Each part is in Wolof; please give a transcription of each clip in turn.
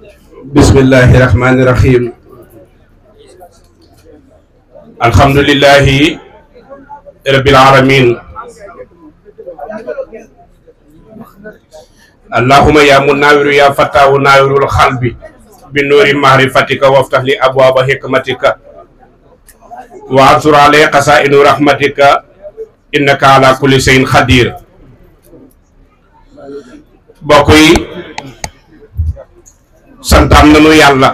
bismillahi rahmani rahim. Alhamdulillahi rabbil alamin. Allahumma ya munawiru ya fatahu nawirul qalbi bi nuri mahrifatika waftah li abwaba hikmatika wa ansur alayhi qasainu rahmatika innaka ala kulli shay'in qadir. Bokk yi santam nañu yàlla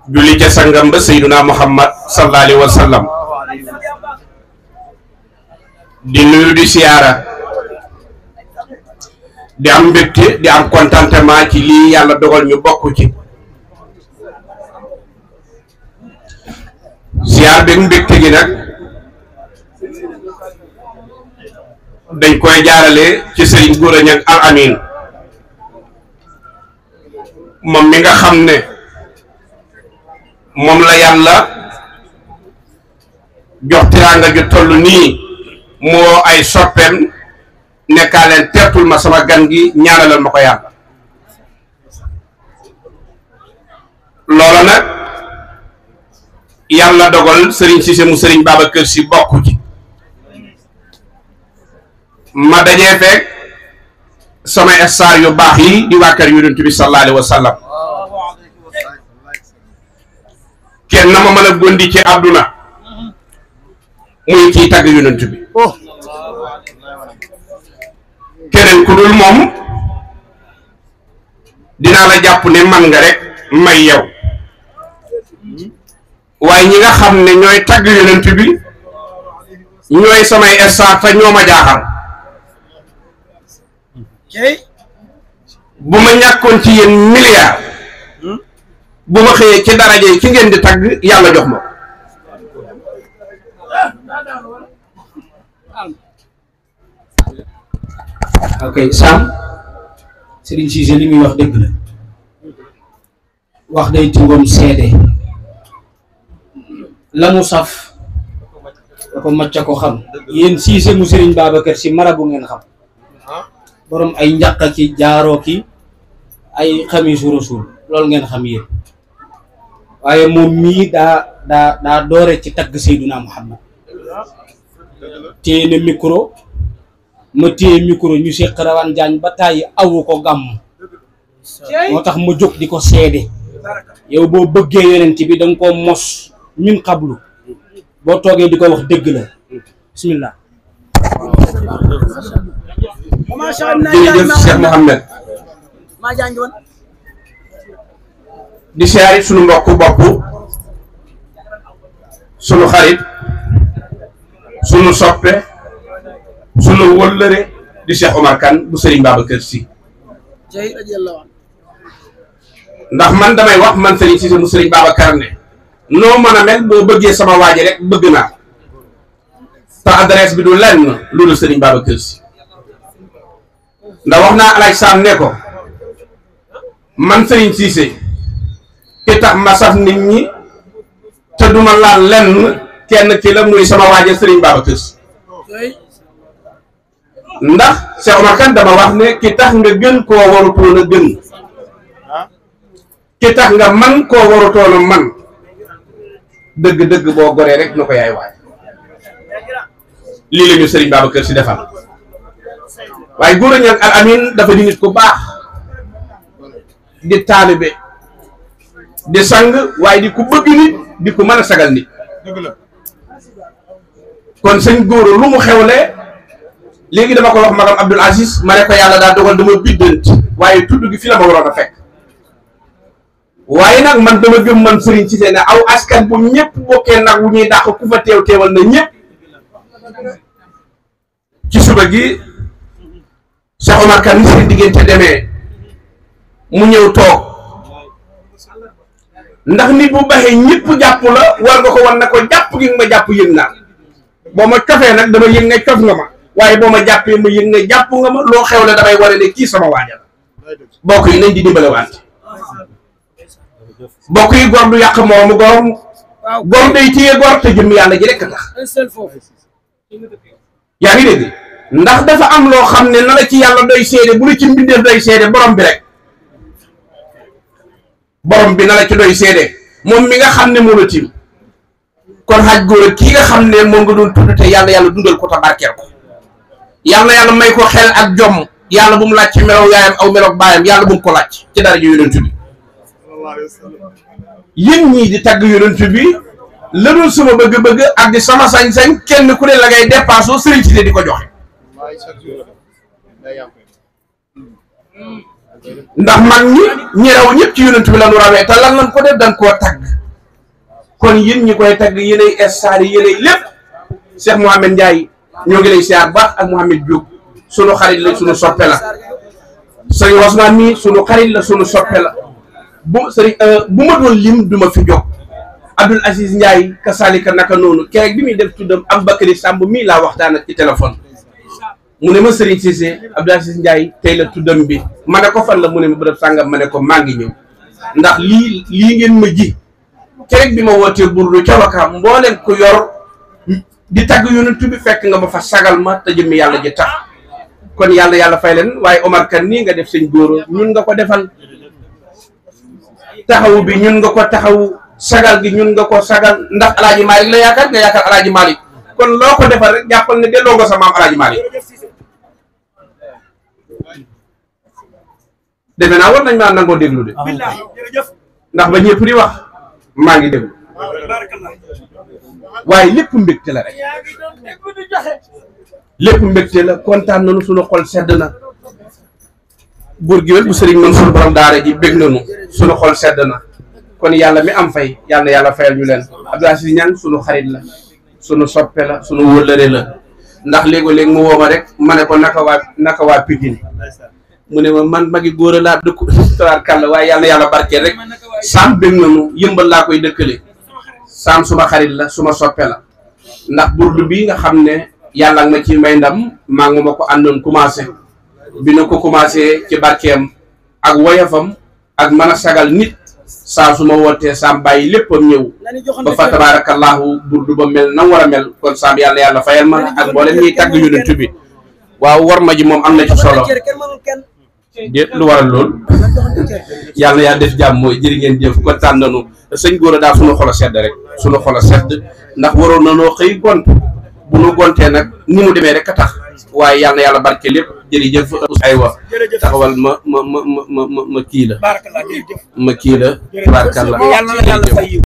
julli ca sangam ba sayyiduna Muhammad sallallahu alayhi wa sallam di nuyu di siyaara di am mbégte di am contentement ci lii yàlla dogal ñu bokk ci siyaar beeg mbégte gi nag dañ koy jaarale ci Serigne Gora Niang Al Amine moom mi nga xam ne moom la yàlla jox tiraanga ju toll nii moo ay soppeem nekkaa leen teertul ma sama gan gi ñaanalal ma ko yàlla loola nag yàlla dogal Serigne Cissé mu Serigne Babacar Sy bokk ci ma dajee fekk sama star yu baax yi di waa kër Yonent bi sallallahu alayhi wa sallam kenn na ma mën a gondi ci àdduna muy kii tagg Yonent bi keneen ku dul moom dinaa la jàpp ne man nga rek may yow waaye ñi nga xam ne ñooy tagg Yonent bi ñooy samay star te ñoo ma jaaxal bu ma ñàkkoon ci yéen milliard bu ma xëyee ci daraje yi ci ngeen di tagg yàlla jox ma ok Sam Serigne Cissé li muy wax dëgg la wax day tungoom seede la mu saf da ko macca ko xam yéen Cissé mu Serigne Babacar Sy marabu ngeen xam borom ay njaq ki jaaroo ki ay xamisu rasul loolu ngeen xam yéen waaye moom mii daa doore ci tagg Seyduna Muhammad téye na micro ma téye micro ñu seq Rawane Diagne ba tàyyi awu ko gàmm moo tax ma jóg di ko seede yow boo bëggee yonent bi da nga koo mos min xablu boo toogee di ko wax dëgg la bismillah jërëjëf Cheikh Mouhamed di siyaari sunu mbokk bopp sunu xarit sunu soppe sunu wëllëre di Cheikh Omar Kane bu Serigne Babacar Sy ndax man damay wax man Serigne Cissé mu Serigne Babacar ne noo mën a mel boo bëggee sama waaji rek bëgg naa te adresse bi du lenn lu dul Serigne Babacar Sy ndax wax naa alaaj Sam ne ko man Serigne Cissé ki tax ma saf nit ñi te duma laal lenn kenn ki la muy sama waaje Serigne Babacar Sy ndax Cheikh Omar Kane dama wax ne ki tax nga gën koo warutoon a gën ki tax nga man koo warutoon a man dëgg-dëgg boo goree rek na ko yaay waay lii la ñu Serigne Babacar Sy defal waaye Gora Niang Al Amine dafa di nit ku baax di taalibe di sang waaye di ku bëgg nit di ku mën a sagal nit kon sëñ Gora lu mu xewle léegi dama ko wax magam Abdoul Aziz ma ne ko yàlla daa dogal dama biddant waaye tudd gi fi la ma waroon a fekk waaye nag man dama gëm man Serigne Cissé ne aw askan bu ñëpp bokkee nag wu ñuy dàq ku fa teew teewal na ñëpp ci suba gi Cheikh Omar Kane ni seen diggante demee mu ñëw toog ndax nit bu baxee ñëpp jàpp la war nga ko wan na ko jàpp gi nga ma jàpp yëg naa boo ma cofee nag dama yëg ne cof nga ma waaye boo ma jàppee ma yëg ne jàpp nga ma loo xew la damay wane ne kii sama waajal bokk yi nañ di dimbale wante bokk yi gor du yàq moomu gor day téye gor te jëm yàlla ji rekk tax yaa ngi dégg ndax dafa am loo xam ne na la ci yàlla doy seede bu la ci mbindeef doy seede borom bi rek borom bi na la ci doy seede moom mi nga xam ne moo la tim kon xaaj góor kii nga xam ne moom nga doon tudd te yàlla dundal ko te barkeel ko yàlla may ko xel ak jom yàlla bu mu laaj ci melow yaayam aw melow baayam yàlla bu mu ko laaj ci dara ji yonent bi yéen ñii di tagg yonent bi la doon sama bëgg-bëgg ak di sama sañ-sañ kenn ku ne la ngay dépassé sëriñ si di ko joxe ndax mag ñi raw ñëpp ci yonent bi la ñu rawee te lan lañ ko def dañ koo tagg kon yéen ñi koy tagg yéenay estaar yi yéenay lépp Cheikh Mouhamed Ndiaye ñoo ngi lay siyaar baax ak Mouhamed Diop sunu xarit la sunu soppe la sëriñ Wasmaan mi sunu xarit la sunu soppe la bu ma doon lim duma fi jóg Abdoul Aziz Ndiaye kasalika naka noonu keroog bi muy def tuddam Aboubacry Samb mii laa waxtaan ak ci téléphone mu ne ma Serigne Cissé Abdoul Aziz Ndiaye tey la tuddam bi ma ne ko fan la mu ne ma bërëb sàngam ma ne ko maa ngi ñëw ndax lii ngeen ma ji keroog bi ma wootee burdu ca Wakaam mbooleen ku yor di tagg yonent bi fekk nga ma fa sagal ma te jëmmi yàlla ji tax kon yàlla fay leen waaye Omar Kane nii nga def sëñ góoro ñun nga ko defal taxawu bi ñun nga ko taxawu sagal gi ñun nga ko sagal ndax alaaji Malick la yaakaar nga yaakaar alaaji Malick kon loo ko defal rek jàppal ne delloo nga sa maam alaaji Malick defe naa war nañ maa nangoo déglu de ndax ba ñëpp di wax maa ngi déglu waaye lépp mbégte la rek lépp mbégte la kontaan nañu suñu xol sedd na buur gi bu sëriñ Mansour borom daara ji bég nañu suñu xol sedd na kon yàlla mi am fay yàlla fayal ñu leen Abdou Aziz Niang suñu xarit la suñu soppe la suñu wëllëre la ndax léegi-léegi mu woo ma rek ma ne ko naka waa Pikine mu ne ma man magi góor a laa dëkku tabaarkàlla waaye yàlla barkeel rek saam bég nañu Yëmbal laa koy dëkkale saam suma xarit la suma soppe la ndax burdu bi nga xam ne yàlla nga ci may ndam maa ngi ma ko àndoon commencé bi na ko commencé ci barkeem ak woyafam ak mën a sagal nit saa su ma wootee saam bàyyi léppam ñëw ba fa tabaarakallaahu burdu ba mel na war a mel kon saam yàlla fayal ma ak mboolem ñuy tagg yonent bi waaw war ma ji moom am na ci solo déet lu waral lool yàlla def jàmm mooy jërë ngeen jëf kontaan nañu sëñ góor a daal suñu xol a sedd rek suñu xol a sedd ndax waroon nanoo xëy gont bu nu gontee nag ni mu demee rek a tax waaye yàlla barke lépp jërëjëf aywa taxawal ma kii la tabaarkalla